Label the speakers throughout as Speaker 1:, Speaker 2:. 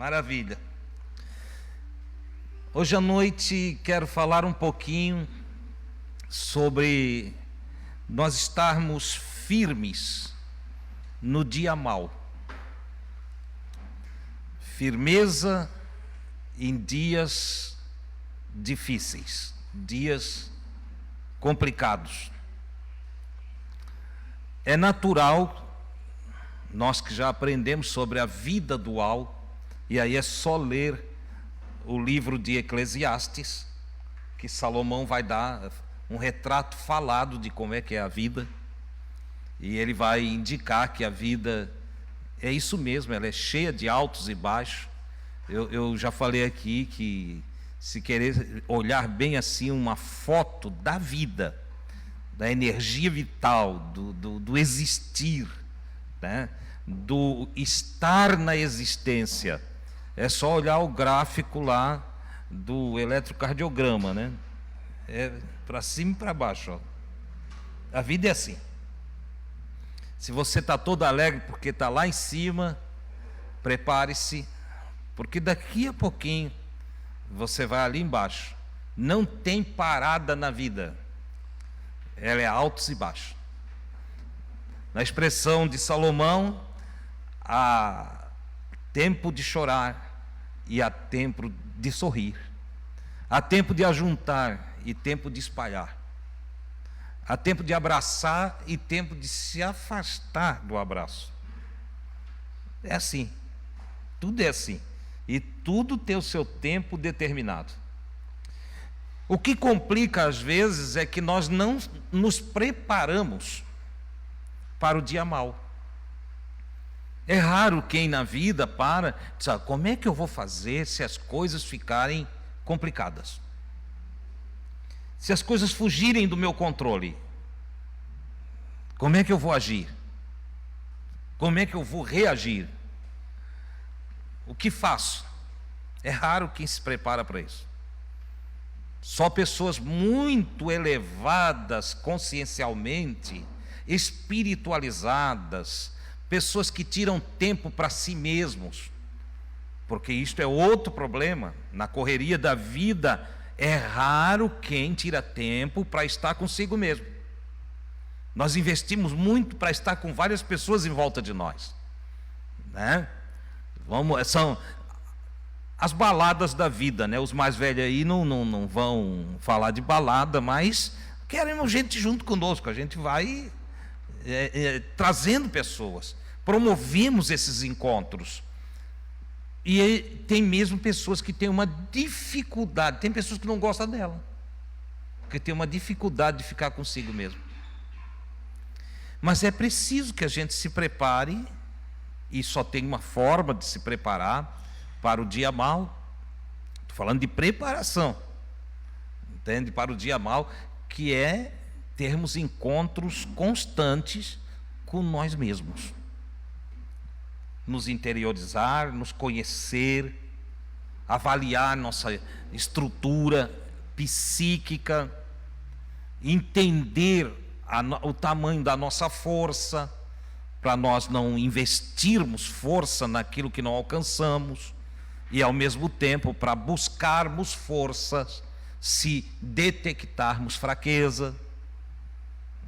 Speaker 1: Maravilha. Hoje à noite quero falar um pouquinho sobre nós estarmos firmes no dia mau. Firmeza em dias difíceis, dias complicados. É natural, nós que já aprendemos sobre a vida dual, e aí é só ler o livro de Eclesiastes, que Salomão vai dar um retrato falado de como é que é a vida, e ele vai indicar que a vida é isso mesmo, ela é cheia de altos e baixos. Eu já falei aqui que se querer olhar bem assim uma foto da vida, da energia vital, do existir, né? Do estar na existência, é só olhar o gráfico lá do eletrocardiograma, né? É para cima e para baixo, ó. A vida é assim. Se você está todo alegre porque está lá em cima, prepare-se, porque daqui a pouquinho você vai ali embaixo. Não tem parada na vida, ela é altos e baixos. Na expressão de Salomão, há tempo de chorar e há tempo de sorrir. Há tempo de ajuntar e tempo de espalhar. Há tempo de abraçar e tempo de se afastar do abraço. É assim. Tudo é assim. E tudo tem o seu tempo determinado. O que complica às vezes é que nós não nos preparamos para o dia mau. É raro quem na vida para, diz, como é que eu vou fazer se as coisas ficarem complicadas? Se as coisas fugirem do meu controle, como é que eu vou agir? Como é que eu vou reagir? O que faço? É raro quem se prepara para isso. Só pessoas muito elevadas consciencialmente, espiritualizadas, pessoas que tiram tempo para si mesmos, porque isto é outro problema. Na correria da vida, é raro quem tira tempo para estar consigo mesmo. Nós investimos muito para estar com várias pessoas em volta de nós, né? São as baladas da vida, né? Os mais velhos aí não vão falar de balada, mas queremos gente junto conosco. A gente vai trazendo pessoas, promovemos esses encontros. E tem mesmo pessoas que têm uma dificuldade, tem pessoas que não gostam dela, porque tem uma dificuldade de ficar consigo mesmo. Mas é preciso que a gente se prepare, e só tem uma forma de se preparar para o dia mau. Estou falando de preparação, entende? Para o dia mau, que é termos encontros constantes com nós mesmos. Nos interiorizar, nos conhecer, avaliar nossa estrutura psíquica, entender o tamanho da nossa força, para nós não investirmos força naquilo que não alcançamos, e ao mesmo tempo para buscarmos forças se detectarmos fraqueza.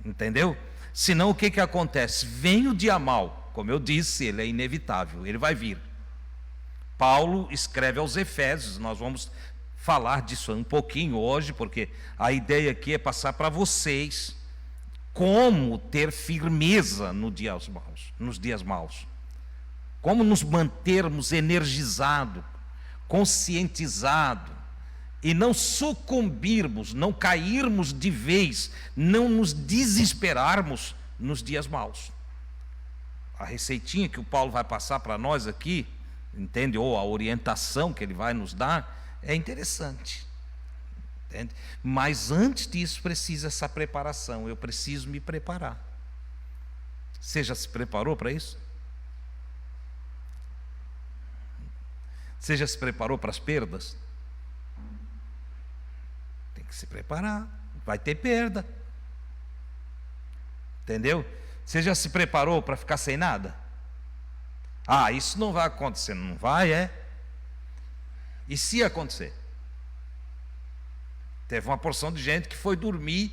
Speaker 1: Entendeu? Senão o que acontece? Vem o dia mau, como eu disse, ele é inevitável, ele vai vir. Paulo escreve aos Efésios, nós vamos falar disso um pouquinho hoje, porque a ideia aqui é passar para vocês como ter firmeza nos dias maus. Como nos mantermos energizados, conscientizados, e não sucumbirmos, não cairmos de vez, não nos desesperarmos nos dias maus. A receitinha que o Paulo vai passar para nós aqui, entende? Ou a orientação que ele vai nos dar, é interessante. Entende? Mas antes disso precisa essa preparação, eu preciso me preparar. Você já se preparou para isso? Você já se preparou para as perdas? Tem que se preparar, vai ter perda. Entendeu? Você já se preparou para ficar sem nada? Isso não vai acontecer, não vai, E se acontecer? Teve uma porção de gente que foi dormir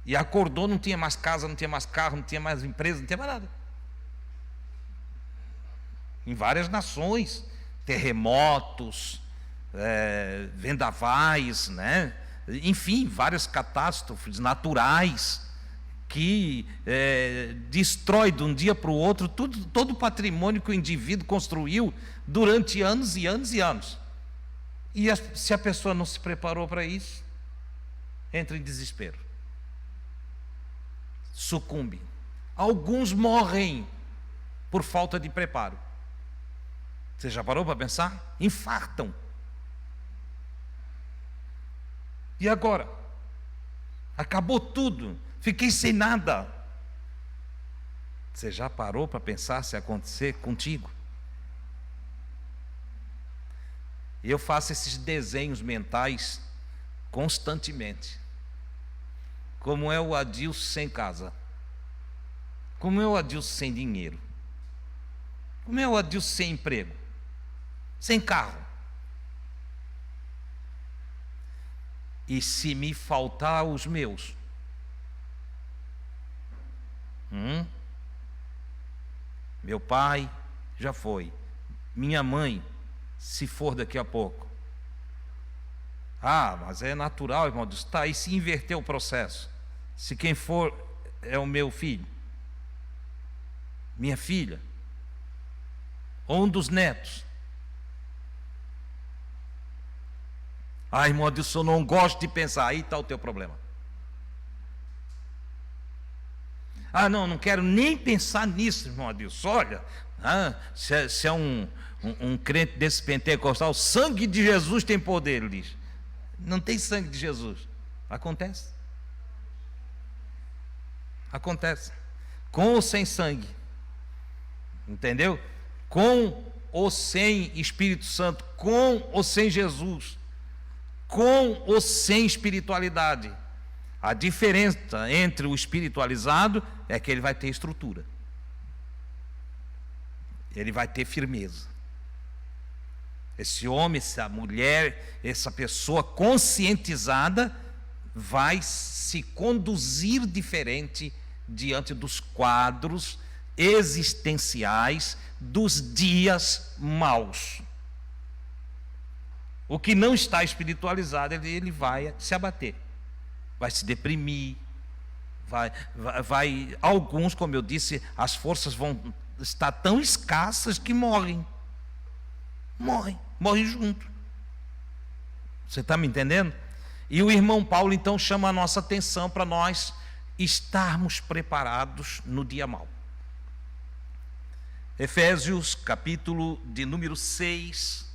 Speaker 1: e acordou, não tinha mais casa, não tinha mais carro, não tinha mais empresa, não tinha mais nada. Em várias nações, terremotos, vendavais, né? Enfim, várias catástrofes naturais que destrói de um dia para o outro todo o patrimônio que o indivíduo construiu durante anos e anos e anos. E se a pessoa não se preparou para isso, entra em desespero, sucumbe. Alguns morrem por falta de preparo. Você já parou para pensar? Infartam. E agora? Acabou tudo. Fiquei sem nada. Você já parou para pensar se acontecer contigo? Eu faço esses desenhos mentais constantemente. Como é o Adilson sem casa? Como é o Adilson sem dinheiro? Como é o Adilson sem emprego? Sem carro? E se me faltar os meus? Meu pai já foi. Minha mãe, se for daqui a pouco. Mas é natural, irmão. Está, e se inverter o processo? Se quem for é o meu filho, minha filha, ou um dos netos. Irmão Adilson, eu não gosto de pensar. Aí está o teu problema. Não quero nem pensar nisso, irmão Adilson. Olha, se é um crente desse pentecostal, o sangue de Jesus tem poder, ele diz. Não tem sangue de Jesus. Acontece. Acontece. Com ou sem sangue. Entendeu? Com ou sem Espírito Santo. Com ou sem Jesus. Com ou sem espiritualidade. A diferença entre o espiritualizado é que ele vai ter estrutura. Ele vai ter firmeza. Esse homem, essa mulher, essa pessoa conscientizada vai se conduzir diferente diante dos quadros existenciais dos dias maus. O que não está espiritualizado, ele vai se abater, vai se deprimir, vai alguns, como eu disse, as forças vão estar tão escassas que morrem junto. Você está me entendendo? E o irmão Paulo então chama a nossa atenção para nós estarmos preparados no dia mau. Efésios, capítulo de número 6,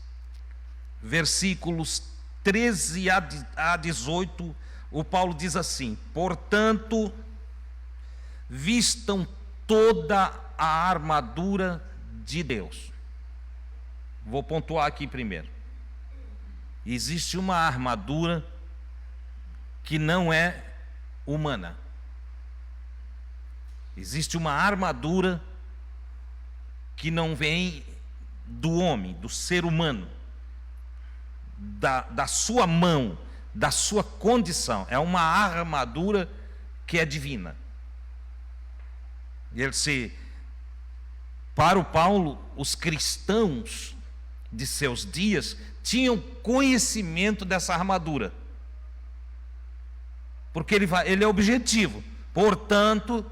Speaker 1: versículos 13 a 18, o Paulo diz assim: portanto, vistam toda a armadura de Deus. Vou pontuar aqui primeiro. Existe uma armadura que não é humana. Existe uma armadura que não vem do homem, do ser humano, da sua mão, da sua condição. É uma armadura que é divina. Para o Paulo, os cristãos de seus dias tinham conhecimento dessa armadura, porque ele é objetivo. Portanto,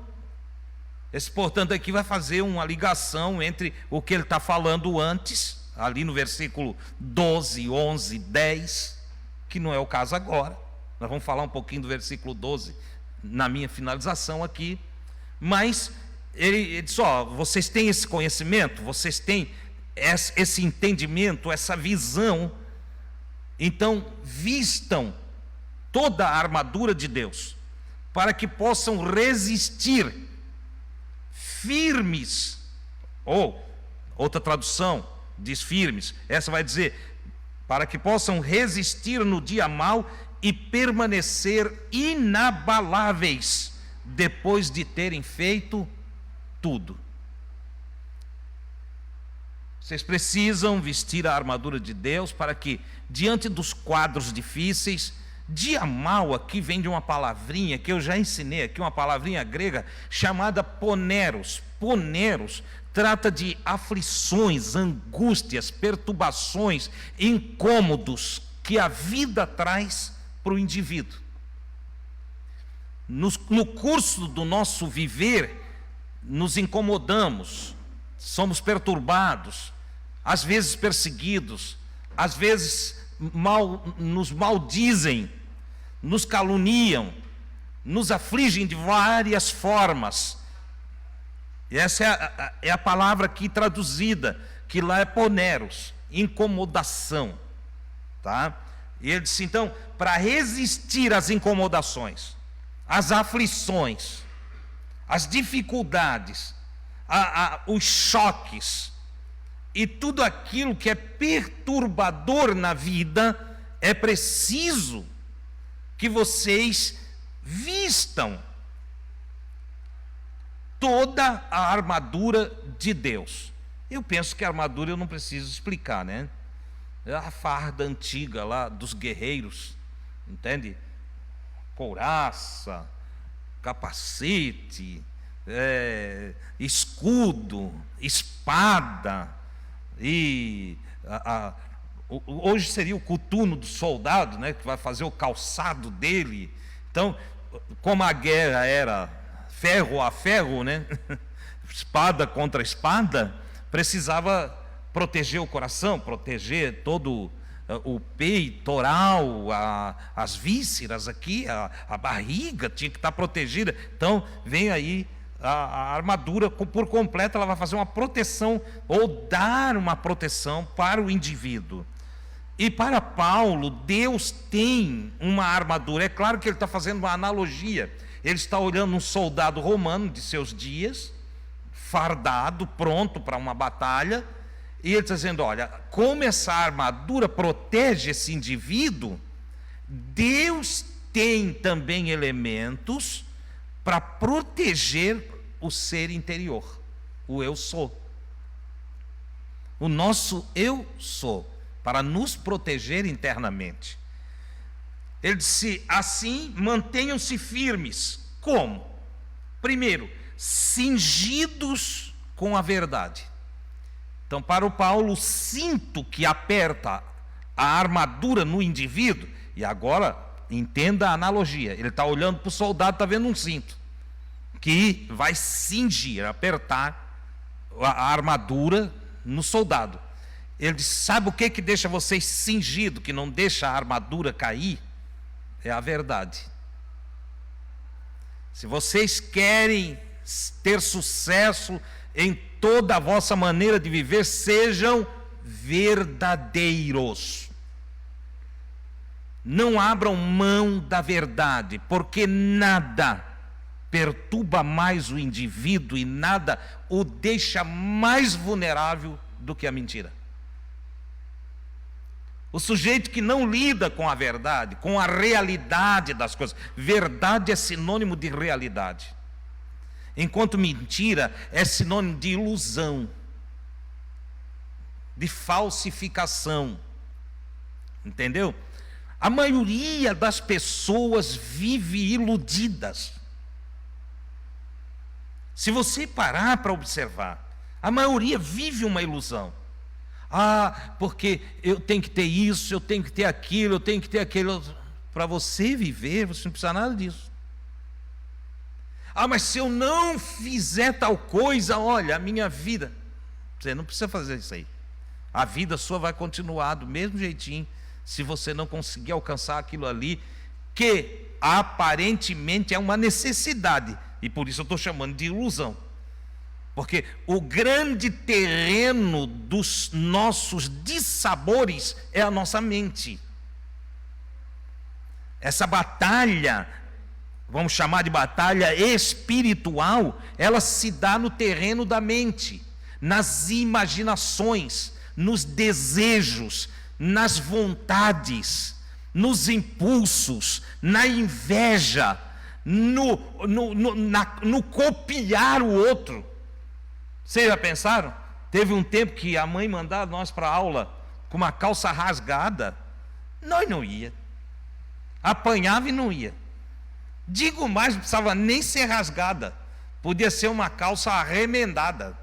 Speaker 1: esse portanto aqui vai fazer uma ligação entre o que ele está falando antes, ali no versículo 12, 11, 10, que não é o caso agora. Nós vamos falar um pouquinho do versículo 12 na minha finalização aqui, mas ele diz: vocês têm esse conhecimento, vocês têm esse entendimento, essa visão, então vistam toda a armadura de Deus, para que possam resistir firmes, ou outra tradução diz firmes, essa vai dizer, para que possam resistir no dia mau e permanecer inabaláveis, depois de terem feito tudo. Vocês precisam vestir a armadura de Deus para que, diante dos quadros difíceis, dia mal aqui vem de uma palavrinha que eu já ensinei aqui, uma palavrinha grega chamada poneros. Poneros trata de aflições, angústias, perturbações, incômodos que a vida traz para o indivíduo. No curso do nosso viver, nos incomodamos, somos perturbados, às vezes perseguidos, às vezes nos maldizem, nos caluniam, nos afligem de várias formas. E essa é a palavra aqui traduzida, que lá é poneros, incomodação. Tá? E ele disse, então, para resistir às incomodações, às aflições, às dificuldades, os choques e tudo aquilo que é perturbador na vida, é preciso que vocês vistam toda a armadura de Deus. Eu penso que a armadura eu não preciso explicar, né? É a farda antiga lá dos guerreiros, entende? Couraça, capacete, escudo, espada, e hoje seria o coturno do soldado, né, que vai fazer o calçado dele. Então, como a guerra era ferro a ferro, né, espada contra espada, precisava proteger o coração, proteger todo o peitoral, as vísceras aqui, a barriga tinha que estar protegida. Então vem aí a armadura por completo, ela vai fazer uma proteção, ou dar uma proteção para o indivíduo. E para Paulo, Deus tem uma armadura. É claro que ele está fazendo uma analogia. Ele está olhando um soldado romano de seus dias, fardado, pronto para uma batalha, e ele está dizendo, olha, como essa armadura protege esse indivíduo, Deus tem também elementos para proteger o ser interior, o eu sou. O nosso eu sou, para nos proteger internamente. Ele disse, assim, mantenham-se firmes. Como? Primeiro, cingidos com a verdade. Então, para o Paulo, o cinto que aperta a armadura no indivíduo, e agora entenda a analogia, ele está olhando para o soldado, está vendo um cinto, que vai cingir, apertar a armadura no soldado. Ele diz, sabe o que deixa vocês cingidos, que não deixa a armadura cair? É a verdade. Se vocês querem ter sucesso em toda a vossa maneira de viver, sejam verdadeiros. Não abram mão da verdade, porque nada perturba mais o indivíduo e nada o deixa mais vulnerável do que a mentira. O sujeito que não lida com a verdade, com a realidade das coisas. Verdade é sinônimo de realidade, enquanto mentira é sinônimo de ilusão, de falsificação. Entendeu? A maioria das pessoas vive iludidas. Se você parar para observar, a maioria vive uma ilusão. Porque eu tenho que ter isso, eu tenho que ter aquilo, eu tenho que ter aquilo. Para você viver, você não precisa nada disso. Mas se eu não fizer tal coisa, olha, a minha vida. Você não precisa fazer isso aí. A vida sua vai continuar do mesmo jeitinho, se você não conseguir alcançar aquilo ali, que aparentemente é uma necessidade. E por isso eu estou chamando de ilusão. Porque o grande terreno dos nossos dissabores é a nossa mente. Essa batalha, vamos chamar de batalha espiritual, ela se dá no terreno da mente, nas imaginações, nos desejos, nas vontades, nos impulsos, na inveja, no copiar o outro. Vocês já pensaram? Teve um tempo que a mãe mandava nós para a aula com uma calça rasgada, nós não ia. Apanhava e não ia. Digo mais, não precisava nem ser rasgada. Podia ser uma calça arremendada.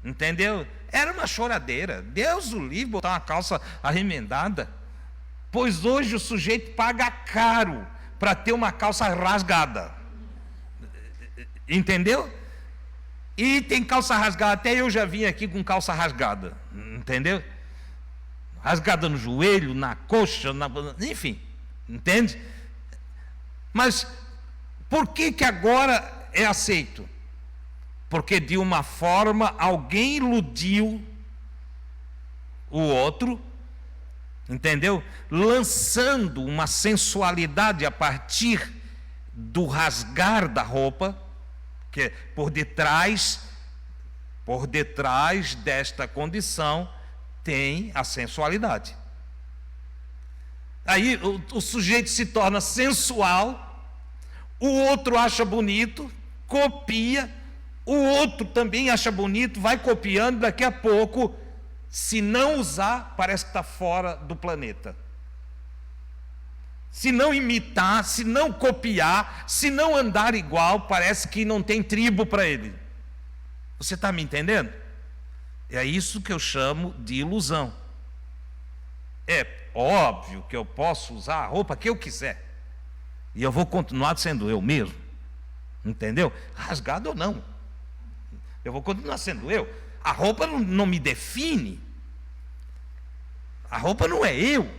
Speaker 1: Entendeu? Era uma choradeira. Deus o livre botar uma calça arremendada. Pois hoje o sujeito paga caro para ter uma calça rasgada. Entendeu? E tem calça rasgada. Até eu já vim aqui com calça rasgada. Entendeu? Rasgada no joelho, na coxa, enfim. Entende? Mas por que agora é aceito? Porque de uma forma alguém iludiu o outro, entendeu? Lançando uma sensualidade a partir do rasgar da roupa, que por detrás desta condição tem a sensualidade. Aí o sujeito se torna sensual, o outro acha bonito, copia, o outro também acha bonito, vai copiando, daqui a pouco, se não usar, parece que está fora do planeta. Se não imitar, se não copiar, se não andar igual, parece que não tem tribo para ele. Você está me entendendo? É isso que eu chamo de ilusão. É óbvio que eu posso usar a roupa que eu quiser. E eu vou continuar sendo eu mesmo. Entendeu? Rasgado ou não. Eu vou continuar sendo eu. A roupa não me define. A roupa não é eu.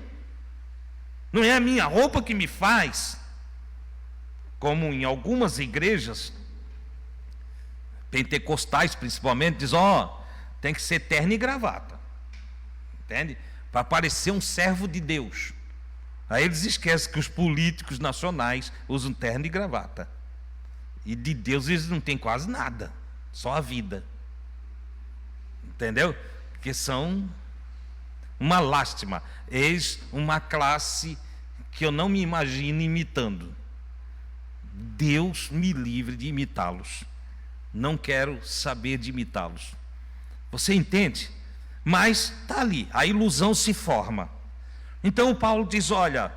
Speaker 1: Não é a minha roupa que me faz. Como em algumas igrejas, pentecostais principalmente, diz, tem que ser terno e gravata. Entende? Para parecer um servo de Deus. Aí eles esquecem que os políticos nacionais usam terno e gravata. E de Deus eles não têm quase nada. Só a vida. Entendeu? Porque são uma lástima. Eis uma classe que eu não me imagino imitando. Deus me livre de imitá-los. Não quero saber de imitá-los. Você entende? Mas está ali, a ilusão se forma. Então o Paulo diz, olha,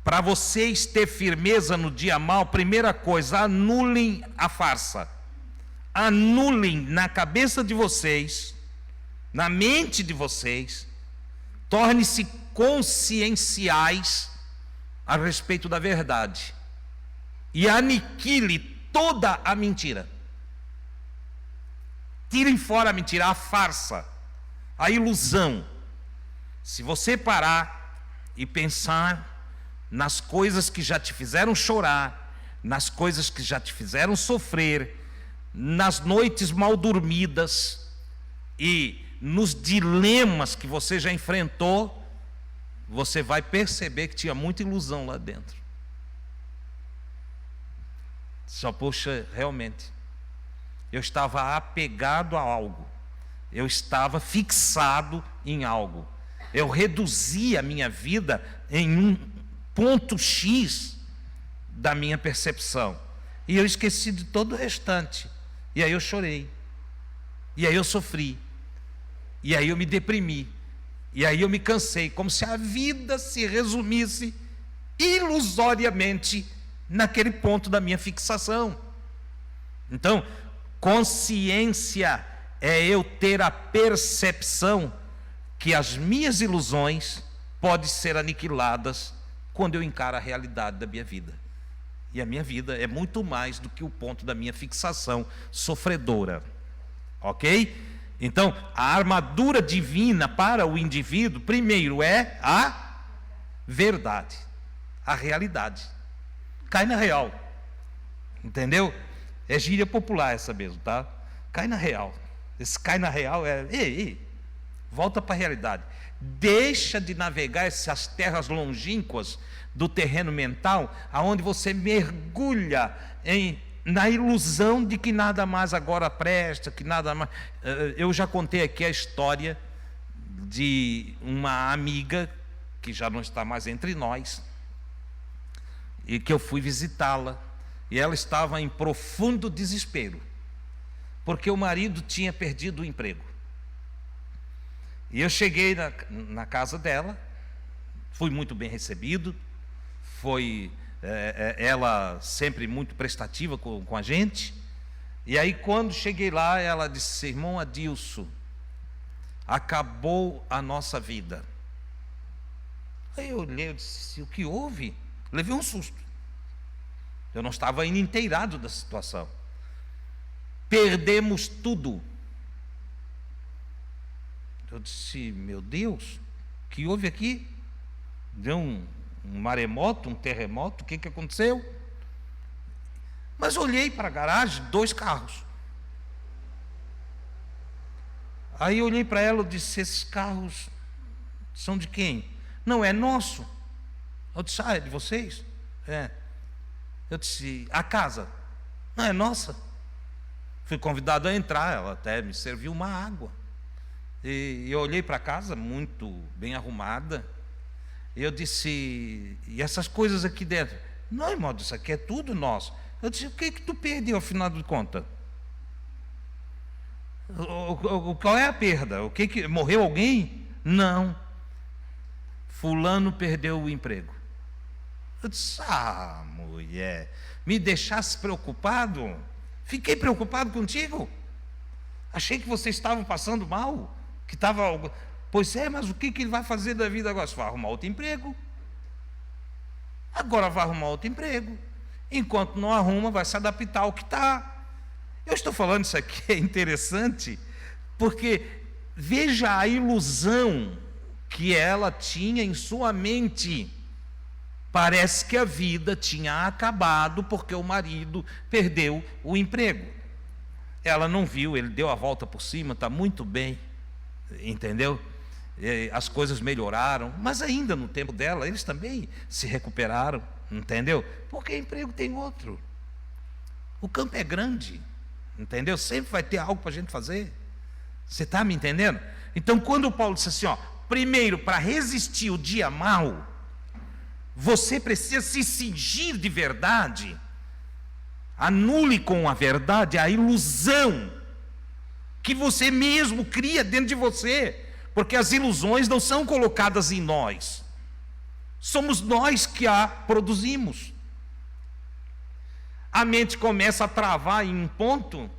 Speaker 1: para vocês ter firmeza no dia mau, primeira coisa, anulem a farsa. Anulem na cabeça de vocês, na mente de vocês, torne-se conscienciais a respeito da verdade. E aniquile toda a mentira. Tirem fora a mentira, a farsa, a ilusão. Se você parar e pensar nas coisas que já te fizeram chorar, nas coisas que já te fizeram sofrer, nas noites mal dormidas e nos dilemas que você já enfrentou, você vai perceber que tinha muita ilusão lá dentro. Só, poxa, realmente, eu estava apegado a algo, eu estava fixado em algo, eu reduzi a minha vida em um ponto X da minha percepção, e eu esqueci de todo o restante, e aí eu chorei, e aí eu sofri, e aí eu me deprimi, e aí eu me cansei, como se a vida se resumisse ilusoriamente naquele ponto da minha fixação. Então, consciência é eu ter a percepção que as minhas ilusões podem ser aniquiladas quando eu encaro a realidade da minha vida. E a minha vida é muito mais do que o ponto da minha fixação sofredora. Ok? Então, a armadura divina para o indivíduo, primeiro é a verdade, a realidade. Cai na real. Entendeu? É gíria popular essa mesmo, tá? Cai na real. Esse cai na real é... Ei, volta para a realidade. Deixa de navegar essas terras longínquas do terreno mental, aonde você mergulha na ilusão de que nada mais agora presta, que nada mais... Eu já contei aqui a história de uma amiga que já não está mais entre nós, e que eu fui visitá-la, e ela estava em profundo desespero, porque o marido tinha perdido o emprego. E eu cheguei na casa dela, fui muito bem recebido, ela sempre muito prestativa com a gente. E aí quando cheguei lá, ela disse: irmão Adilson, acabou a nossa vida. Aí eu olhei e disse: o que houve? Levei um susto. Eu não estava ainda inteirado da situação. Perdemos tudo. Eu disse: meu Deus, o que houve aqui? Deu um maremoto, um terremoto, o que aconteceu? Mas olhei para a garagem, 2 carros. Aí eu olhei para ela e disse: esses carros são de quem? Não, é nosso. Eu disse: é de vocês? É. Eu disse: a casa? Não, é nossa. Fui convidado a entrar, ela até me serviu uma água. E eu olhei para a casa, muito bem arrumada. E eu disse: e essas coisas aqui dentro? Não, irmão, isso aqui é tudo nosso. Eu disse: o que tu perdeu, afinal de contas? Qual é a perda? Morreu alguém? Não. Fulano perdeu o emprego. Eu disse: mulher, me deixasse preocupado? Fiquei preocupado contigo. Achei que você estava passando mal, que estava... Pois é, mas o que ele vai fazer da vida agora? Você vai arrumar outro emprego. Agora vai arrumar outro emprego. Enquanto não arruma, vai se adaptar ao que está. Eu estou falando isso aqui, é interessante, porque veja a ilusão que ela tinha em sua mente. Parece que a vida tinha acabado porque o marido perdeu o emprego. Ela não viu, ele deu a volta por cima, está muito bem, entendeu? As coisas melhoraram, mas ainda no tempo dela, eles também se recuperaram, entendeu? Porque emprego tem outro. O campo é grande, entendeu? Sempre vai ter algo para a gente fazer. Você está me entendendo? Então, quando o Paulo disse assim, primeiro, para resistir o dia mau, você precisa se cingir de verdade. Anule com a verdade a ilusão que você mesmo cria dentro de você, porque as ilusões não são colocadas em nós, somos nós que a produzimos. A mente começa a travar em um ponto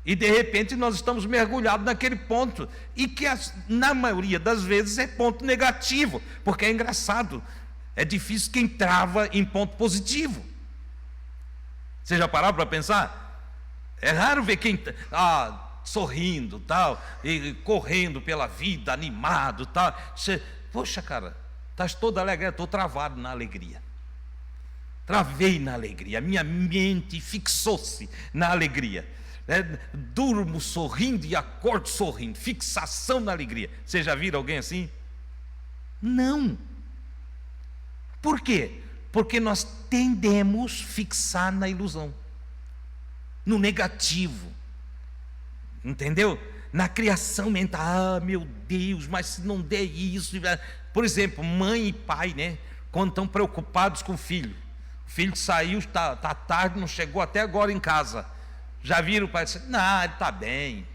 Speaker 1: e de repente nós estamos mergulhados naquele ponto, e que na maioria das vezes é ponto negativo, porque é engraçado, é difícil quem trava em ponto positivo. Você já parou para pensar? É raro ver quem sorrindo, tal, e correndo pela vida, animado, tal. Poxa, cara, estás todo alegre. Estou travado na alegria. Travei na alegria. Minha mente fixou-se na alegria. Durmo sorrindo e acordo sorrindo. Fixação na alegria. Você já viram alguém assim? Não. Por quê? Porque nós tendemos a fixar na ilusão, no negativo, entendeu? Na criação mental. Meu Deus, mas se não der isso... Por exemplo, mãe e pai, né? Quando estão preocupados com o filho saiu, está tarde, não chegou até agora em casa. Já viram o pai dizer: não, ele está bem.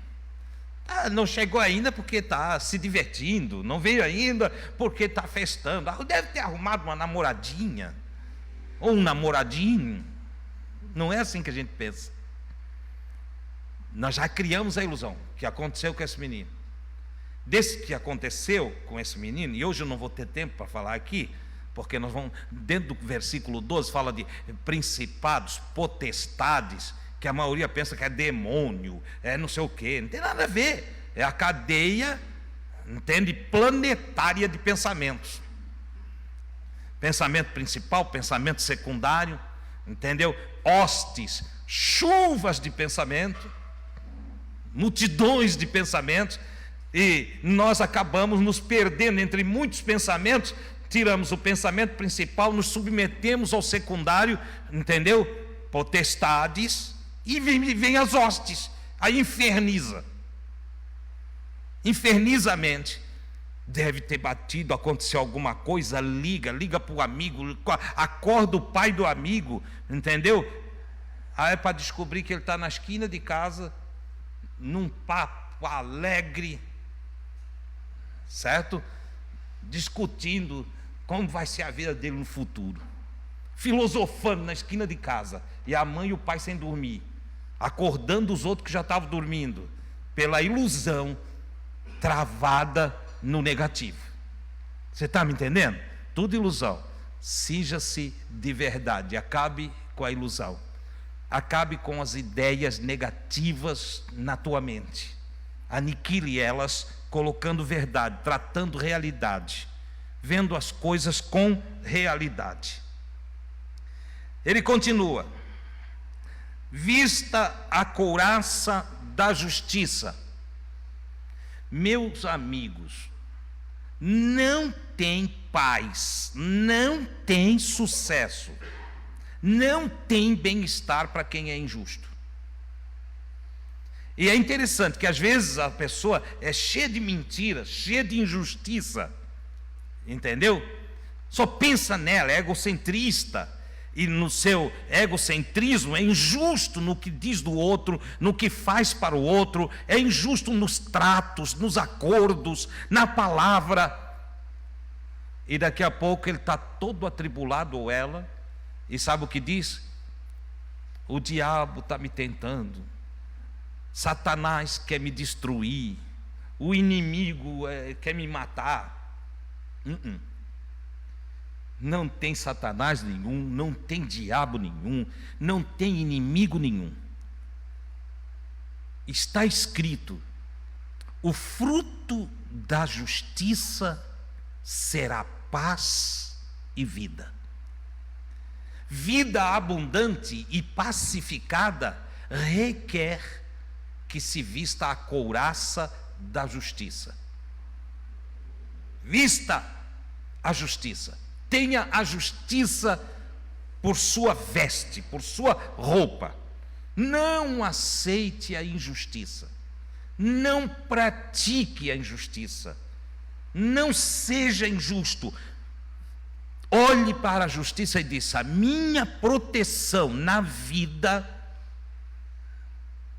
Speaker 1: Não chegou ainda porque está se divertindo, não veio ainda porque está festando. Deve ter arrumado uma namoradinha, ou um namoradinho. Não é assim que a gente pensa. Nós já criamos a ilusão que aconteceu com esse menino. Desse que aconteceu com esse menino, e hoje eu não vou ter tempo para falar aqui, porque nós vamos, dentro do versículo 12, fala de principados, potestades, que a maioria pensa que é demônio, é não sei o quê, não tem nada a ver. É a cadeia, entende, planetária de pensamentos. Pensamento principal, pensamento secundário, entendeu? Hostes, chuvas de pensamento, multidões de pensamentos, e nós acabamos nos perdendo entre muitos pensamentos. Tiramos o pensamento principal, nos submetemos ao secundário, entendeu? Potestades. E vem as hostes, aí inferniza a mente. Deve ter batido, aconteceu alguma coisa, liga para o amigo, acorda o pai do amigo, entendeu? Aí é para descobrir que ele está na esquina de casa, num papo alegre, certo? Discutindo como vai ser a vida dele no futuro, filosofando na esquina de casa, e a mãe e o pai sem dormir, acordando os outros que já estavam dormindo, pela ilusão travada no negativo. Você está me entendendo? Tudo ilusão. Cinja-se de verdade, acabe com a ilusão, acabe com as ideias negativas na tua mente, aniquile elas, colocando verdade, tratando realidade, vendo as coisas com realidade. Ele continua: vista a couraça da justiça. Meus amigos, não tem paz, não tem sucesso, não tem bem-estar para quem é injusto. E é interessante que às vezes a pessoa é cheia de mentiras, cheia de injustiça, entendeu? Só pensa nela, é egocentrista, e no seu egocentrismo é injusto no que diz do outro, no que faz para o outro, é injusto nos tratos, nos acordos, na palavra. E daqui a pouco ele está todo atribulado, ou ela, e sabe o que diz? O diabo está me tentando, Satanás quer me destruir, o inimigo quer me matar. Não tem Satanás nenhum, não tem diabo nenhum, não tem inimigo nenhum. Está escrito: o fruto da justiça será paz e vida. Vida abundante e pacificada requer que se vista a couraça da justiça. Vista a justiça. Tenha a justiça por sua veste, por sua roupa. Não aceite a injustiça. Não pratique a injustiça. Não seja injusto. Olhe para a justiça e diz: a minha proteção na vida,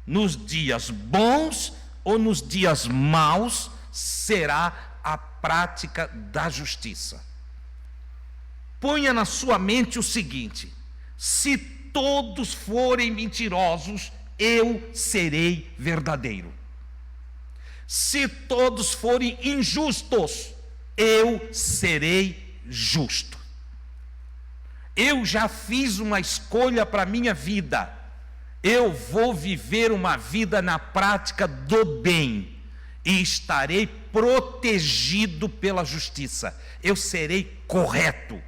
Speaker 1: nos dias bons ou nos dias maus, será a prática da justiça. Ponha na sua mente o seguinte: se todos forem mentirosos, eu serei verdadeiro. Se todos forem injustos, eu serei justo. Eu já fiz uma escolha para a minha vida. Eu vou viver uma vida na prática do bem e estarei protegido pela justiça. Eu serei correto,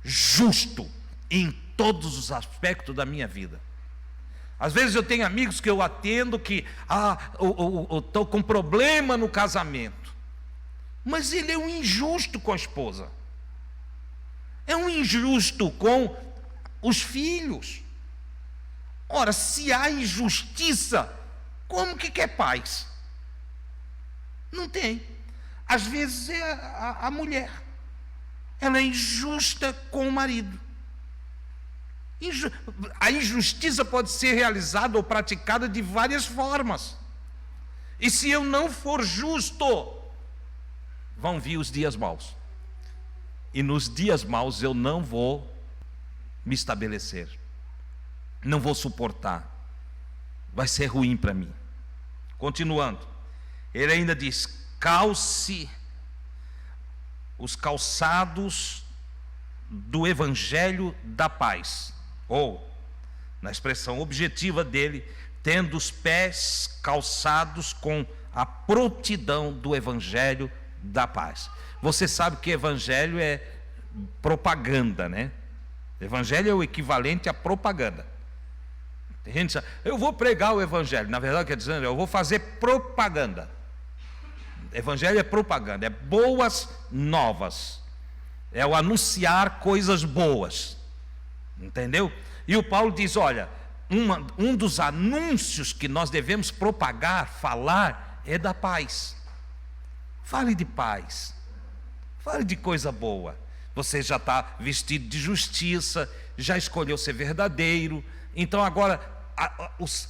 Speaker 1: justo em todos os da minha vida. Às vezes eu tenho amigos que eu atendo que estou com problema no casamento, mas ele é um injusto com a esposa, é um injusto com os filhos. Ora, se há injustiça, como que quer paz? Não tem. Às vezes é a mulher, ela é injusta com o marido. A injustiça pode ser realizada ou praticada de várias formas. E se eu não for justo, vão vir os dias maus. E nos dias maus eu não vou me estabelecer, não vou suportar, vai ser ruim para mim. Continuando, ele ainda diz: calce os calçados do evangelho da paz. Ou, na expressão objetiva dele, tendo os pés calçados com a prontidão do evangelho da paz. Você sabe que evangelho é propaganda, né? Evangelho é o equivalente à propaganda. Tem gente que diz: eu vou pregar o evangelho. Na verdade, quer dizer, eu vou fazer propaganda. Evangelho é propaganda, é boas novas, é o anunciar coisas boas. Entendeu? E o Paulo diz: olha, um dos anúncios que nós devemos propagar, falar, é da paz. Fale de paz, fale de coisa boa. Você já está vestido de justiça, já escolheu ser verdadeiro. Então agora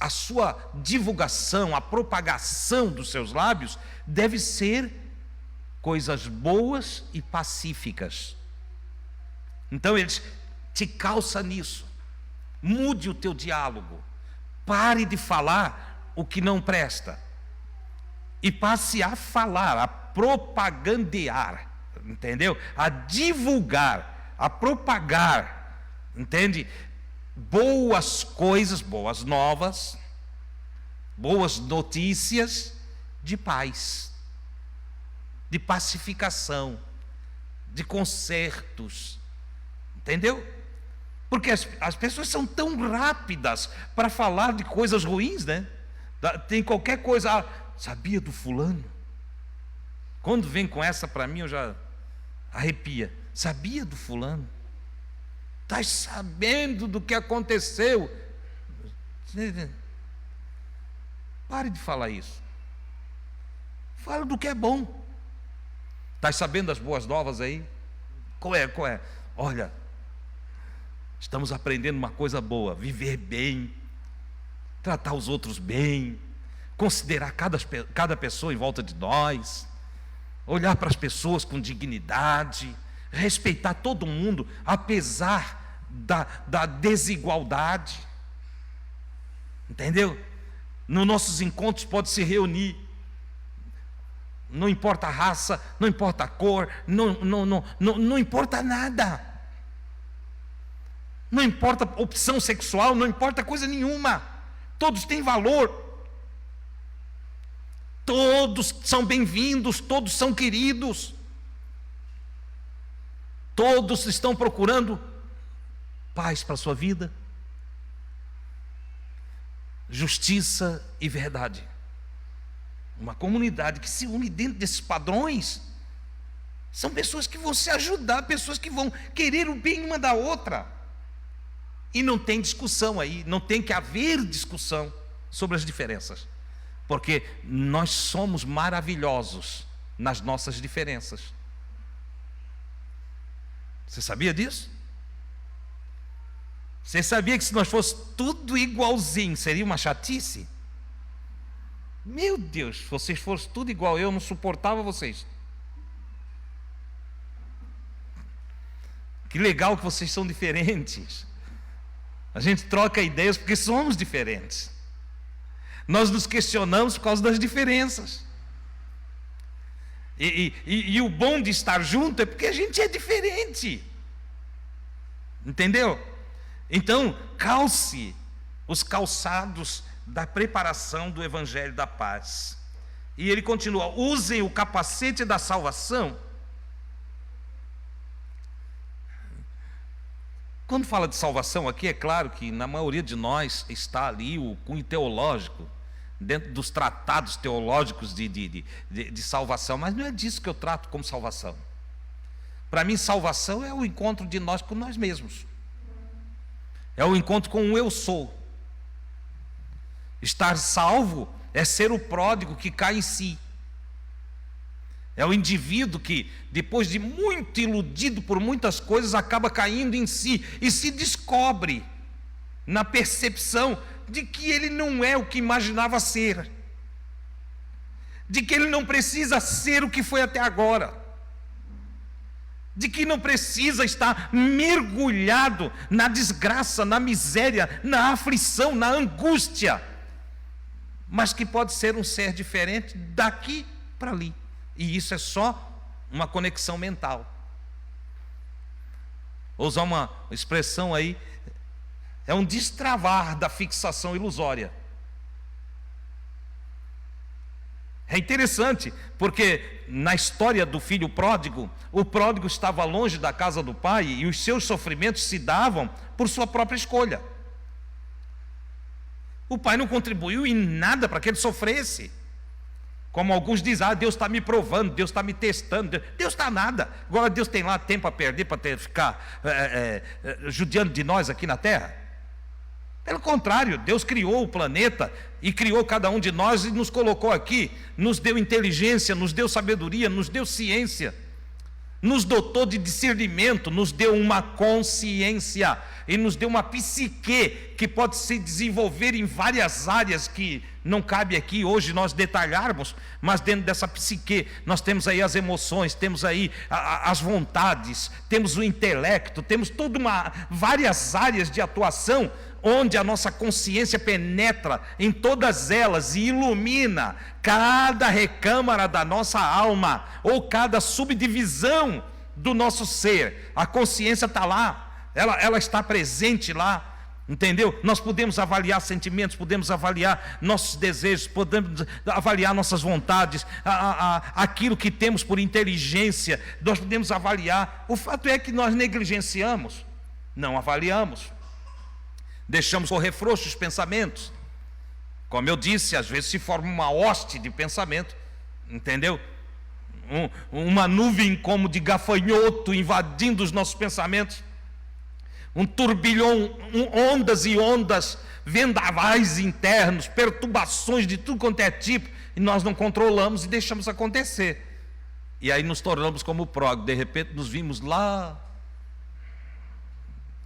Speaker 1: a sua divulgação, a propagação dos seus lábios deve ser coisas boas e pacíficas. Então eles te calçam nisso. Mude o teu diálogo. Pare de falar o que não presta. E passe a falar, a propagandear, entendeu? A divulgar, a propagar, entende? Boas coisas, boas novas, boas notícias de paz, de pacificação, de consertos, entendeu? Porque as pessoas são tão rápidas para falar de coisas ruins, né? Tem qualquer coisa, sabia do fulano? Quando vem com essa para mim, eu já arrepia. Sabia do fulano? Estás sabendo do que aconteceu? Pare de falar isso. Fala do que é bom. Estás sabendo das boas novas aí? Qual é? Olha, estamos aprendendo uma coisa boa: viver bem, tratar os outros bem, considerar cada pessoa em volta de nós, olhar para as pessoas com dignidade, respeitar todo mundo, apesar da desigualdade. Entendeu? Nos nossos encontros pode se reunir, não importa a raça, não importa a cor, não importa nada. Não importa opção sexual, não importa coisa nenhuma. Todos têm valor. Todos são bem-vindos, todos são queridos. Todos estão procurando paz para a sua vida, justiça e verdade. Uma comunidade que se une dentro desses padrões são pessoas que vão se ajudar, pessoas que vão querer o bem uma da outra. E não tem discussão aí, não tem que haver discussão sobre as diferenças, porque nós somos maravilhosos nas nossas diferenças. Você sabia disso? Você sabia que se nós fosse tudo igualzinho, seria uma chatice? Meu Deus, se vocês fossem tudo igual, eu não suportava vocês. Que legal que vocês são diferentes. A gente troca ideias porque somos diferentes. Nós nos questionamos por causa das diferenças. E o bom de estar junto é porque a gente é diferente. Entendeu? Então, calce os calçados da preparação do Evangelho da Paz. E ele continua: usem o capacete da salvação. Quando fala de salvação aqui, é claro que na maioria de nós está ali o cunho teológico, dentro dos tratados teológicos de salvação, mas não é disso que eu trato como salvação. Para mim, salvação é o encontro de nós com nós mesmos, é o encontro com o eu sou. Estar salvo é ser o pródigo que cai em si, é o indivíduo que, depois de muito iludido por muitas coisas, acaba caindo em si e se descobre na percepção de que ele não é o que imaginava ser, de que ele não precisa ser o que foi até agora, de que não precisa estar mergulhado na desgraça, na miséria, na aflição, na angústia, mas que pode ser um ser diferente daqui para ali. E isso é só uma conexão mental. Vou usar uma expressão aí, é um destravar da fixação ilusória. É interessante, porque na história do filho pródigo, o pródigo estava longe da casa do pai e os seus sofrimentos se davam por sua própria escolha. O pai não contribuiu em nada para que ele sofresse. Como alguns dizem, Deus está me provando, Deus está me testando. Deus está nada. Agora Deus tem lá tempo a perder para ficar judiando de nós aqui na terra? Pelo contrário, Deus criou o planeta e criou cada um de nós e nos colocou aqui, nos deu inteligência, nos deu sabedoria, nos deu ciência, nos dotou de discernimento, nos deu uma consciência e nos deu uma psique que pode se desenvolver em várias áreas que não cabe aqui hoje nós detalharmos, mas dentro dessa psique, nós temos aí as emoções, temos aí as vontades, temos o intelecto, temos várias áreas de atuação, onde a nossa consciência penetra em todas elas e ilumina cada recâmara da nossa alma, ou cada subdivisão do nosso ser. A consciência está lá, ela está presente lá. Entendeu? Nós podemos avaliar sentimentos, podemos avaliar nossos desejos, podemos avaliar nossas vontades, aquilo que temos por inteligência, nós podemos avaliar. O fato é que nós negligenciamos, não avaliamos, deixamos correr frouxos os pensamentos. Como eu disse, às vezes se forma uma hoste de pensamento, entendeu? Uma nuvem como de gafanhoto invadindo os nossos pensamentos. Um turbilhão, ondas e ondas, vendavais internos, perturbações de tudo quanto é tipo, e nós não controlamos e deixamos acontecer. E aí nos tornamos como o pródigo, de repente nos vimos lá.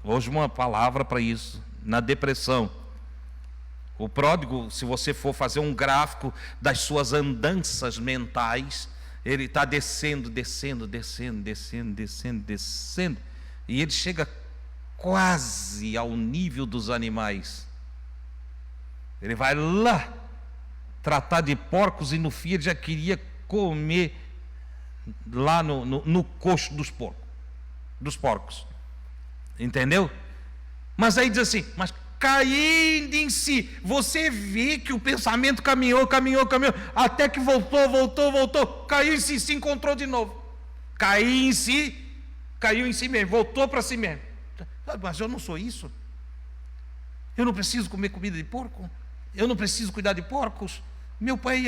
Speaker 1: Hoje uma palavra para isso, na depressão. O pródigo, se você for fazer um gráfico das suas andanças mentais, ele está descendo, descendo, descendo, descendo, descendo, descendo, e ele chega quase ao nível dos animais. Ele vai lá tratar de porcos e no fim ele já queria comer lá no coxo dos porcos. Entendeu? Mas aí diz assim, mas caindo em si, você vê que o pensamento caminhou, até que voltou, caiu em si, se encontrou de novo. Caiu em si mesmo, voltou para si mesmo. Mas eu não sou isso. Eu não preciso comer comida de porco. Eu não preciso cuidar de porcos. Meu pai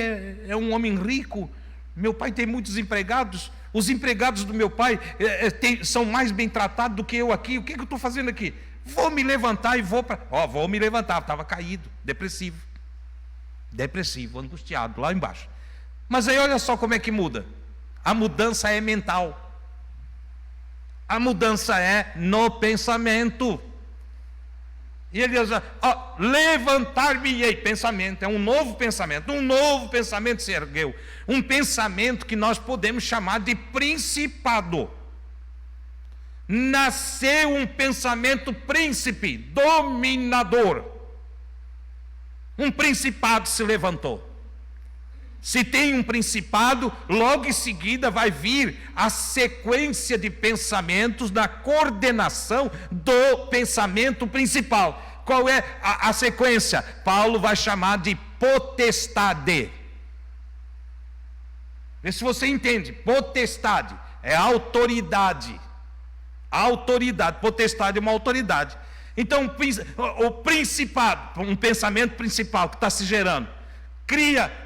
Speaker 1: é um homem rico. Meu pai tem muitos empregados. Os empregados do meu pai são mais bem tratados do que eu aqui. O que eu estou fazendo aqui? Vou me levantar e vou para... vou me levantar. Estava caído, depressivo, angustiado, lá embaixo. Mas aí olha só como é que muda. A mudança é mental. A mudança é no pensamento. E ele diz, levantar-me-ei, pensamento, é um novo pensamento se ergueu. Um pensamento que nós podemos chamar de principado. Nasceu um pensamento príncipe, dominador. Um principado se levantou. Se tem um principado, logo em seguida vai vir a sequência de pensamentos da coordenação do pensamento principal. Qual é a sequência? Paulo vai chamar de potestade. Vê se você entende. Potestade é autoridade. Autoridade, potestade é uma autoridade. Então, o principado, um pensamento principal que está se gerando, cria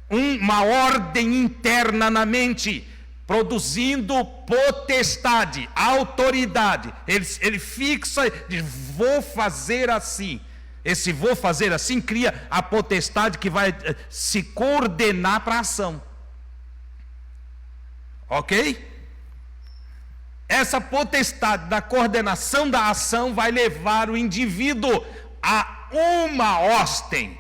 Speaker 1: uma ordem interna na mente, produzindo potestade, autoridade. Ele fixa, diz, vou fazer assim. Esse vou fazer assim cria a potestade que vai se coordenar para a ação. Ok? Essa potestade da coordenação da ação vai levar o indivíduo a uma hoste,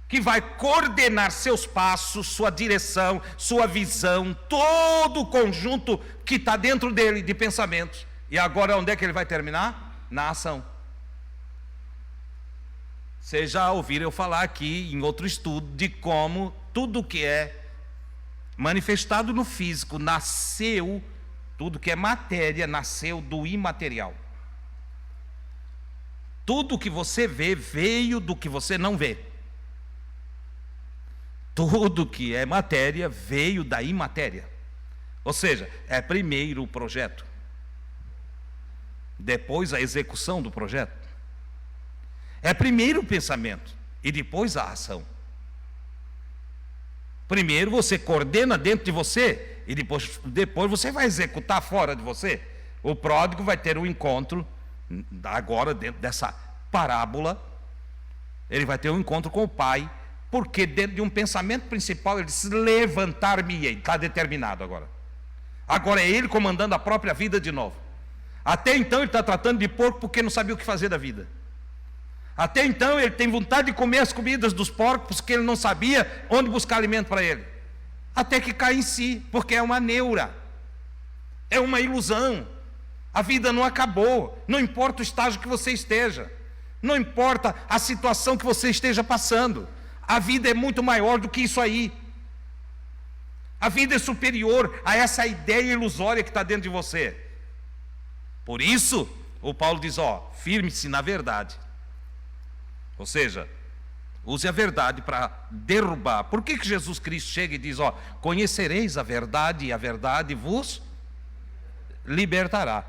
Speaker 1: que vai coordenar seus passos, sua direção, sua visão, todo o conjunto que está dentro dele de pensamentos. E agora onde é que ele vai terminar? Na ação. Vocês já ouviram eu falar aqui em outro estudo de como tudo que é manifestado no físico nasceu, tudo que é matéria nasceu do imaterial. Tudo que você vê veio do que você não vê. Tudo que é matéria veio da imatéria. Ou seja, é primeiro o projeto, depois a execução do projeto. É primeiro o pensamento e depois a ação. Primeiro você coordena dentro de você e depois você vai executar fora de você. O pródigo vai ter um encontro, agora dentro dessa parábola, ele vai ter um encontro com o pai, porque dentro de um pensamento principal ele diz, levantar-me-ei, está determinado agora. Agora é ele comandando a própria vida de novo. Até então ele está tratando de porco porque não sabia o que fazer da vida. Até então ele tem vontade de comer as comidas dos porcos, porque ele não sabia onde buscar alimento para ele. Até que cai em si, porque é uma neura, é uma ilusão. A vida não acabou, não importa o estágio que você esteja, não importa a situação que você esteja passando, a vida é muito maior do que isso aí. A vida é superior a essa ideia ilusória que está dentro de você. Por isso, o Paulo diz, firme-se na verdade. Ou seja, use a verdade para derrubar. Por que Jesus Cristo chega e diz, conhecereis a verdade e a verdade vos libertará?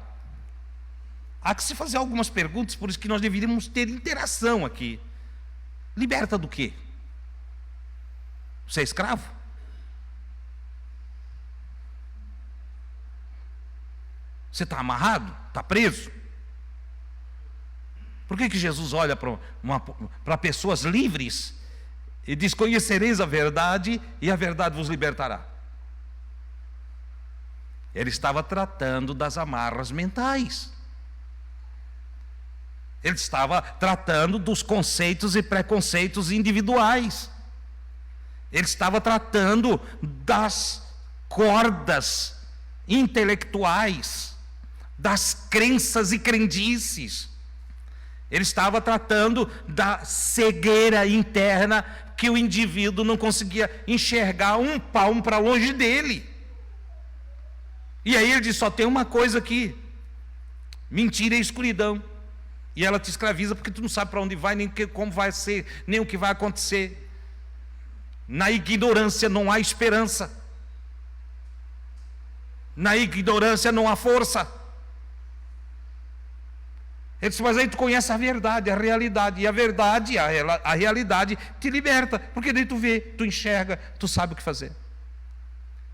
Speaker 1: Há que se fazer algumas perguntas, por isso que nós deveríamos ter interação aqui. Liberta do quê? Você é escravo? Você está amarrado? Está preso? Por que Jesus olha para pessoas livres e diz, conhecereis a verdade e a verdade vos libertará? Ele estava tratando das amarras mentais. Ele estava tratando dos conceitos e preconceitos individuais. Ele estava tratando das cordas intelectuais, das crenças e crendices. Ele estava tratando da cegueira interna que o indivíduo não conseguia enxergar um palmo para longe dele. E aí ele diz, só tem uma coisa aqui: mentira e escuridão. E ela te escraviza porque tu não sabe para onde vai, nem como vai ser, nem o que vai acontecer. Na ignorância não há esperança. Na ignorância não há força. Ele disse, mas aí tu conhece a verdade, a realidade. E a verdade, a realidade te liberta. Porque daí tu vê, tu enxerga, tu sabe o que fazer.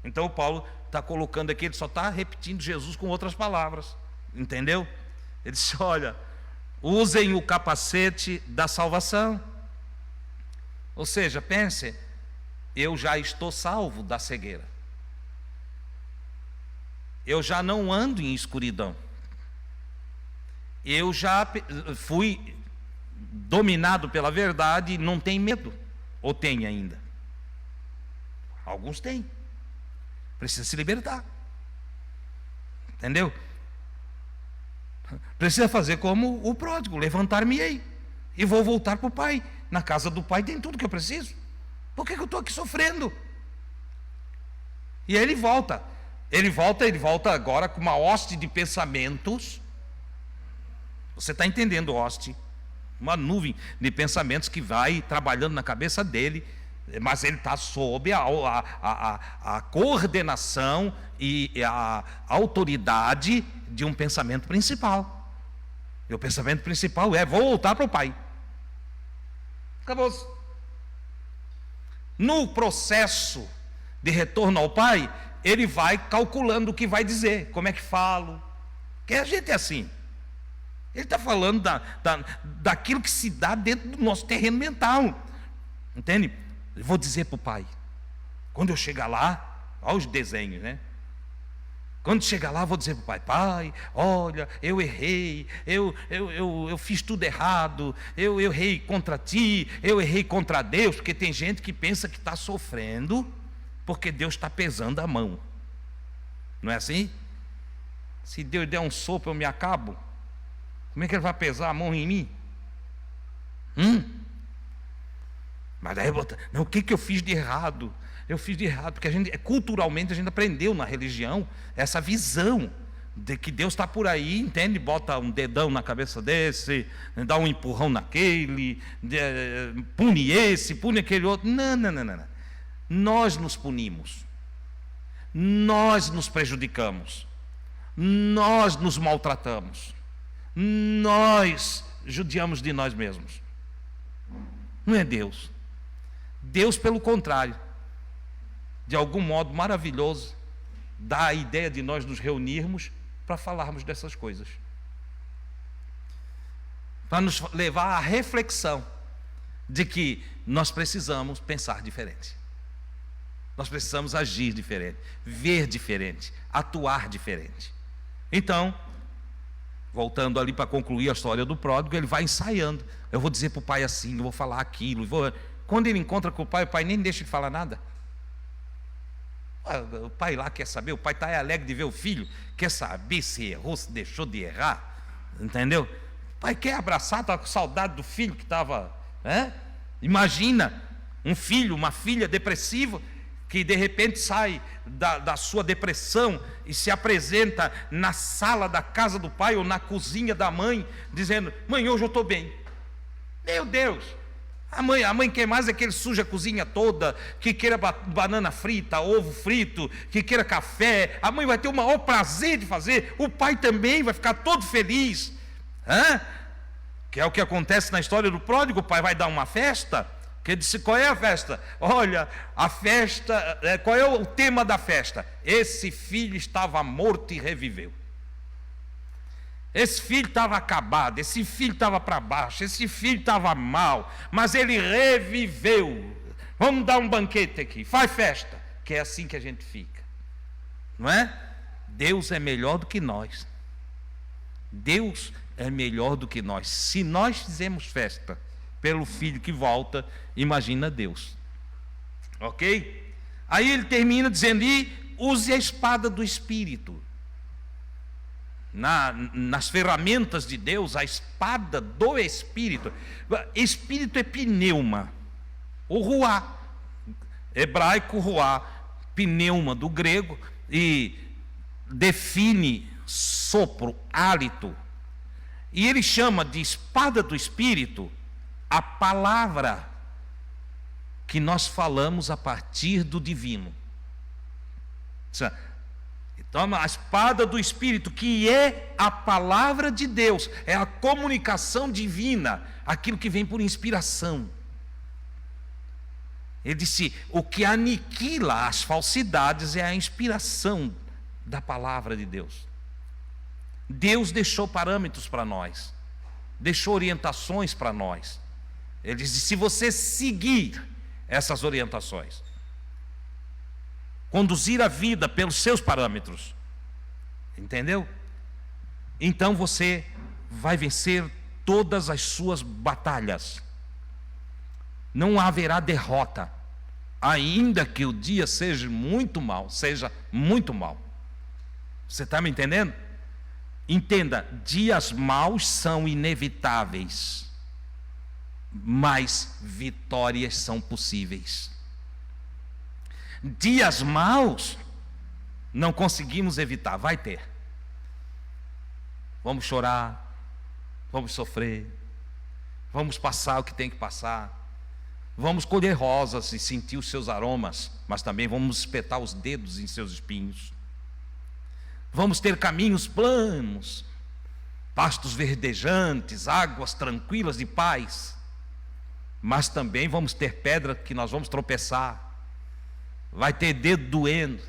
Speaker 1: Então o Paulo está colocando aqui, ele só está repetindo Jesus com outras palavras. Entendeu? Ele disse, olha, usem o capacete da salvação. Ou seja, pense, eu já estou salvo da cegueira. Eu já não ando em escuridão. Eu já fui dominado pela verdade e não tenho medo. Ou tem ainda? Alguns têm. Precisa se libertar. Entendeu? Precisa fazer como o pródigo, levantar-me-ei e vou voltar para o Pai. Na casa do Pai tem tudo que eu preciso. Por que eu estou aqui sofrendo? E aí ele volta agora com uma hoste de pensamentos. Você está entendendo, hoste? Uma nuvem de pensamentos que vai trabalhando na cabeça dele, mas ele está sob a coordenação e a autoridade de um pensamento principal. E o pensamento principal é: vou voltar para o Pai. Acabou-se. No processo de retorno ao Pai, ele vai calculando o que vai dizer, como é que falo. Porque a gente é assim. Ele está falando daquilo que se dá dentro do nosso terreno mental. Entende? Eu vou dizer para o Pai. Quando eu chegar lá, olha os desenhos, né? Quando chegar lá, eu vou dizer para o Pai: Pai, olha, eu errei, eu fiz tudo errado, eu errei contra Ti, eu errei contra Deus, porque tem gente que pensa que está sofrendo porque Deus está pesando a mão. Não é assim? Se Deus der um sopro, eu me acabo. Como é que Ele vai pesar a mão em mim? Mas daí não, o que eu fiz de errado? Eu fiz de errado, porque culturalmente a gente aprendeu na religião essa visão de que Deus está por aí, entende? Bota um dedão na cabeça desse, dá um empurrão naquele, pune esse, pune aquele outro. Não. Nós nos punimos, nós nos prejudicamos, nós nos maltratamos, nós judiamos de nós mesmos. Não é Deus. Deus, pelo contrário, de algum modo maravilhoso, dá a ideia de nós nos reunirmos para falarmos dessas coisas, para nos levar à reflexão de que nós precisamos pensar diferente, nós precisamos agir diferente, ver diferente, atuar diferente. Então, Voltando ali para concluir a história do pródigo, ele vai ensaiando. Eu vou dizer para o pai assim, eu vou falar aquilo. Quando ele encontra com o pai nem deixa de falar nada. O pai lá quer saber, o pai está alegre de ver o filho, quer saber se errou, se deixou de errar, entendeu? O pai quer abraçar, está com saudade do filho que estava, né? Imagina um filho, uma filha depressiva, que de repente sai da sua depressão e se apresenta na sala da casa do pai ou na cozinha da mãe, dizendo: mãe, hoje eu estou bem. Meu Deus! A mãe quer mais é que ele suje a cozinha toda, que queira banana frita, ovo frito, que queira café. A mãe vai ter o maior prazer de fazer, o pai também vai ficar todo feliz. Que é o que acontece na história do pródigo. O pai vai dar uma festa, que ele disse: qual é a festa? Olha, a festa, qual é o tema da festa? Esse filho estava morto e reviveu. Esse filho estava acabado, esse filho estava para baixo, esse filho estava mal, mas ele reviveu. Vamos dar um banquete aqui, faz festa. Que é assim que a gente fica, não é? Deus é melhor do que nós. Deus é melhor do que nós. Se nós fizemos festa pelo filho que volta, imagina Deus. Ok? Aí ele termina dizendo: e use a espada do Espírito. Nas ferramentas de Deus, a espada do Espírito. Espírito é pneuma, o ruá, hebraico ruá, pneuma do grego, e define sopro, hálito. E ele chama de espada do Espírito a palavra que nós falamos a partir do divino. Então, a espada do Espírito, que é a palavra de Deus, é a comunicação divina, aquilo que vem por inspiração. Ele disse: o que aniquila as falsidades é a inspiração da palavra de Deus. Deus deixou parâmetros para nós, deixou orientações para nós. Ele disse: se você seguir essas orientações, conduzir a vida pelos seus parâmetros, entendeu? Então você vai vencer todas as suas batalhas. Não haverá derrota, ainda que o dia seja muito mau, Você está me entendendo? Entenda, dias maus são inevitáveis, mas vitórias são possíveis. Dias maus não conseguimos evitar, vai ter. Vamos chorar, vamos sofrer, vamos passar o que tem que passar, vamos colher rosas e sentir os seus aromas, mas também vamos espetar os dedos em seus espinhos. Vamos ter caminhos planos, pastos verdejantes, águas tranquilas de paz, mas também vamos ter pedra que nós vamos tropeçar. Vai ter dedo doendo,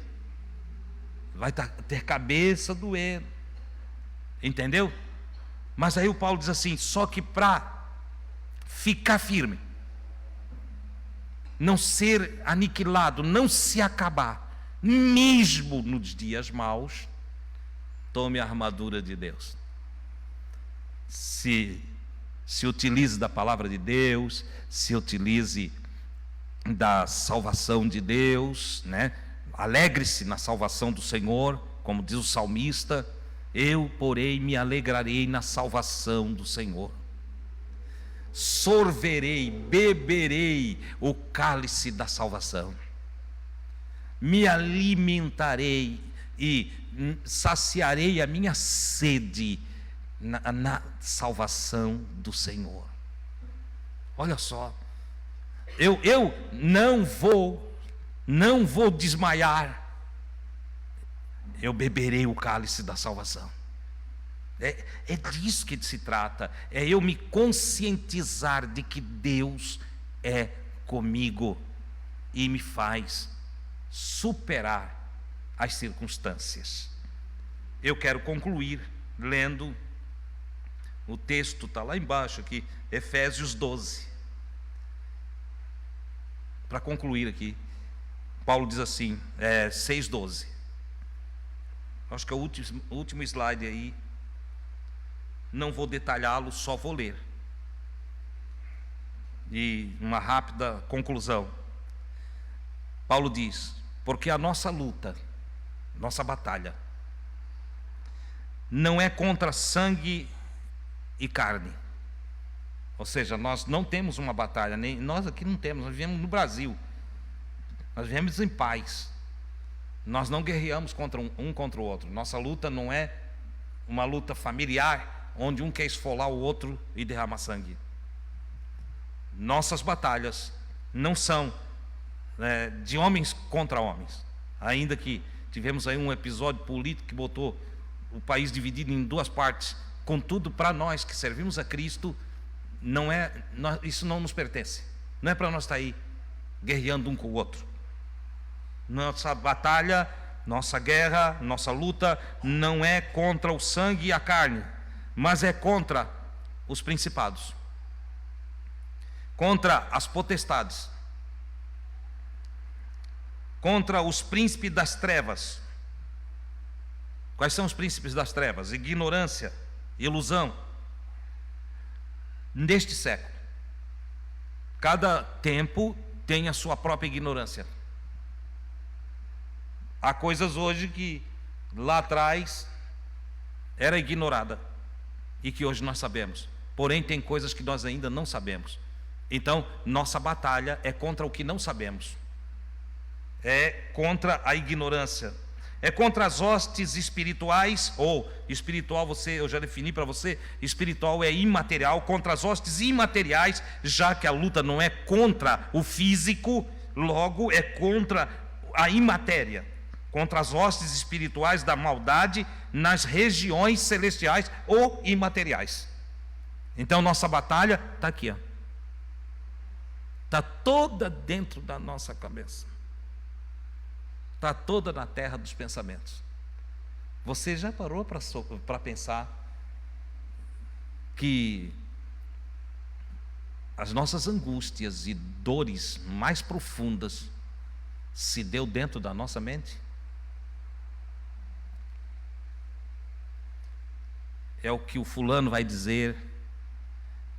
Speaker 1: vai ter cabeça doendo, entendeu? Mas aí o Paulo diz assim: só que para ficar firme, não ser aniquilado, não se acabar, mesmo nos dias maus, tome a armadura de Deus. Se utilize da palavra de Deus, se utilize da salvação de Deus, né? Alegre-se na salvação do Senhor, como diz o salmista: eu, porém, me alegrarei na salvação do Senhor. Sorverei, beberei o cálice da salvação. Me alimentarei e saciarei a minha sede na salvação do Senhor. Olha só. Eu não vou desmaiar. Eu beberei o cálice da salvação. É disso que se trata. É eu me conscientizar de que Deus é comigo e me faz superar as circunstâncias. Eu quero concluir lendo o texto, está lá embaixo aqui, Efésios 12. Para concluir aqui, Paulo diz assim, 6:12. Acho que é o último slide aí. não vou detalhá-lo, só vou ler. E uma rápida conclusão. Paulo diz: porque a nossa luta, nossa batalha, não é contra sangue e carne. Ou seja, nós não temos uma batalha, nem nós aqui não temos, nós vivemos no Brasil. Nós vivemos em paz. Nós não guerreamos um contra o outro. Nossa luta não é uma luta familiar, onde um quer esfolar o outro e derramar sangue. Nossas batalhas não são de homens contra homens. Ainda que tivemos aí um episódio político que botou o país dividido em duas partes. Contudo, para nós que servimos a Cristo, isso não nos pertence. Não é para nós estar aí guerreando um com o outro. Nossa batalha, nossa guerra, nossa luta não é contra o sangue e a carne, mas é contra os principados, contra as potestades, contra os príncipes das trevas. Quais são os príncipes das trevas? Ignorância, ilusão. Neste século, cada tempo tem a sua própria ignorância. Há coisas hoje que lá atrás era ignorada e que hoje nós sabemos. Porém, tem coisas que nós ainda não sabemos. Então, nossa batalha é contra o que não sabemos. É contra a ignorância. É contra as hostes espirituais, ou espiritual, eu já defini para você, espiritual é imaterial, contra as hostes imateriais, já que a luta não é contra o físico, logo é contra a imatéria. Contra as hostes espirituais da maldade nas regiões celestiais ou imateriais. Então nossa batalha está aqui, está toda dentro da nossa cabeça, está toda na terra dos pensamentos. Você já parou para pensar que as nossas angústias e dores mais profundas se deu dentro da nossa mente? É o que o fulano vai dizer,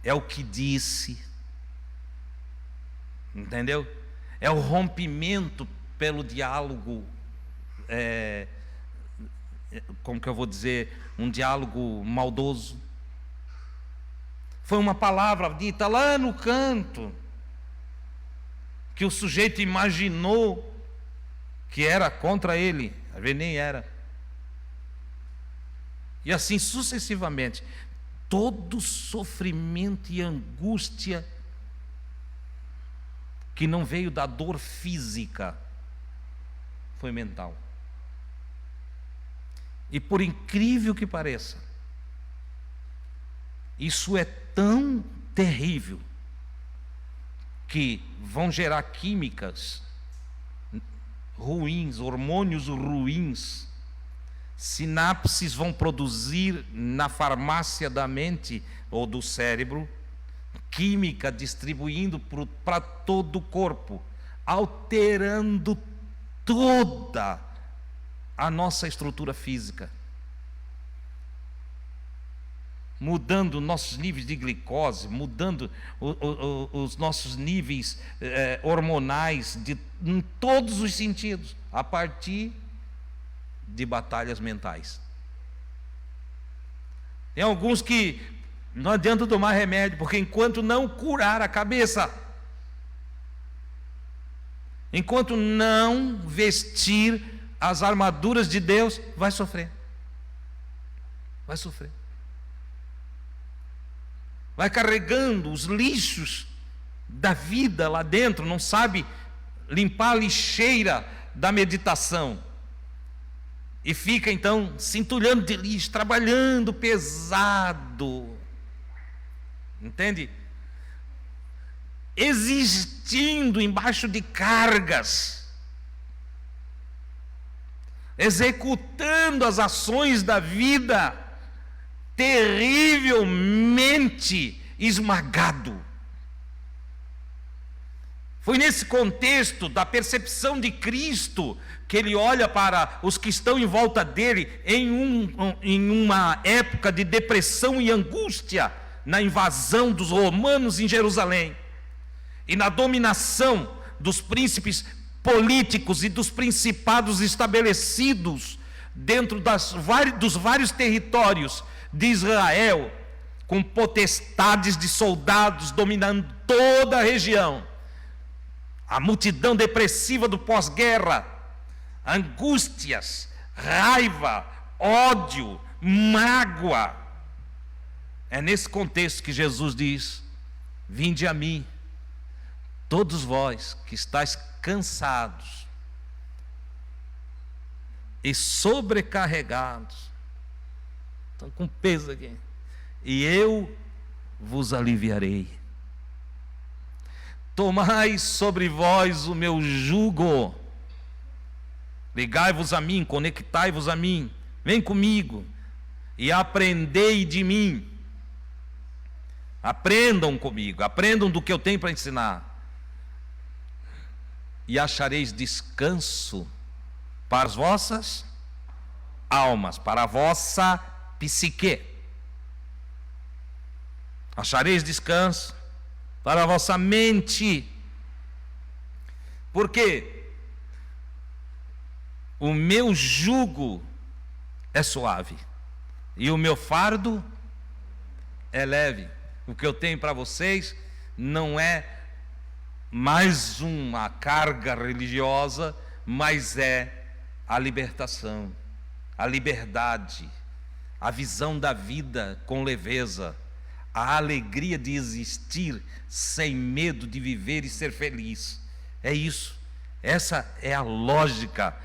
Speaker 1: é o que disse, entendeu? É o rompimento pelo diálogo, como que eu vou dizer, um diálogo maldoso. Foi uma palavra dita lá no canto, que o sujeito imaginou que era contra ele, às vezes nem era. E assim sucessivamente, todo sofrimento e angústia que não veio da dor física, foi mental. E por incrível que pareça, isso é tão terrível, que vão gerar químicas ruins, hormônios ruins, sinapses vão produzir na farmácia da mente ou do cérebro, química distribuindo para todo o corpo, alterando toda a nossa estrutura física, mudando nossos níveis de glicose, mudando os nossos níveis hormonais em todos os sentidos, a partir de batalhas mentais. Tem alguns que não adianta tomar remédio, porque enquanto não curar a cabeça, enquanto não vestir as armaduras de Deus, vai sofrer. Vai sofrer. Vai carregando os lixos da vida lá dentro, não sabe limpar a lixeira da meditação. E fica então se entulhando de lixo, trabalhando pesado. Entende? Existindo embaixo de cargas, executando as ações da vida, terrivelmente esmagado. Foi nesse contexto da percepção de Cristo que ele olha para os que estão em volta dele em uma época de depressão e angústia, na invasão dos romanos em Jerusalém e na dominação dos príncipes políticos e dos principados estabelecidos dentro dos vários territórios de Israel, com potestades de soldados dominando toda a região. A multidão depressiva do pós-guerra, angústias, raiva, ódio, mágoa. É nesse contexto que Jesus diz: vinde a mim, todos vós que estáis cansados e sobrecarregados, estão com peso aqui, e eu vos aliviarei. Tomai sobre vós o meu jugo, ligai-vos a mim, conectai-vos a mim, vem comigo e aprendei de mim. Aprendam comigo, aprendam do que eu tenho para ensinar, e achareis descanso para as vossas almas, para a vossa psique. Achareis descanso para a vossa mente. Porque o meu jugo é suave e o meu fardo é leve. O que eu tenho para vocês não é mais uma carga religiosa, mas é a libertação, a liberdade, a visão da vida com leveza, a alegria de existir sem medo de viver e ser feliz. É isso. Essa é a lógica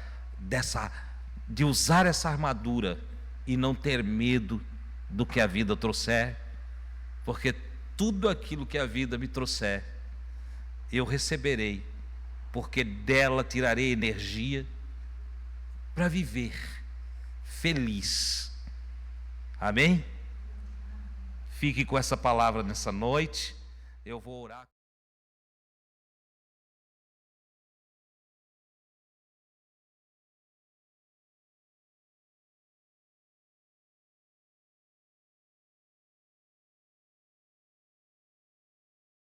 Speaker 1: de usar essa armadura e não ter medo do que a vida trouxer, porque tudo aquilo que a vida me trouxer, eu receberei, porque dela tirarei energia para viver feliz. Amém? Fique com essa palavra nessa noite. Eu vou orar.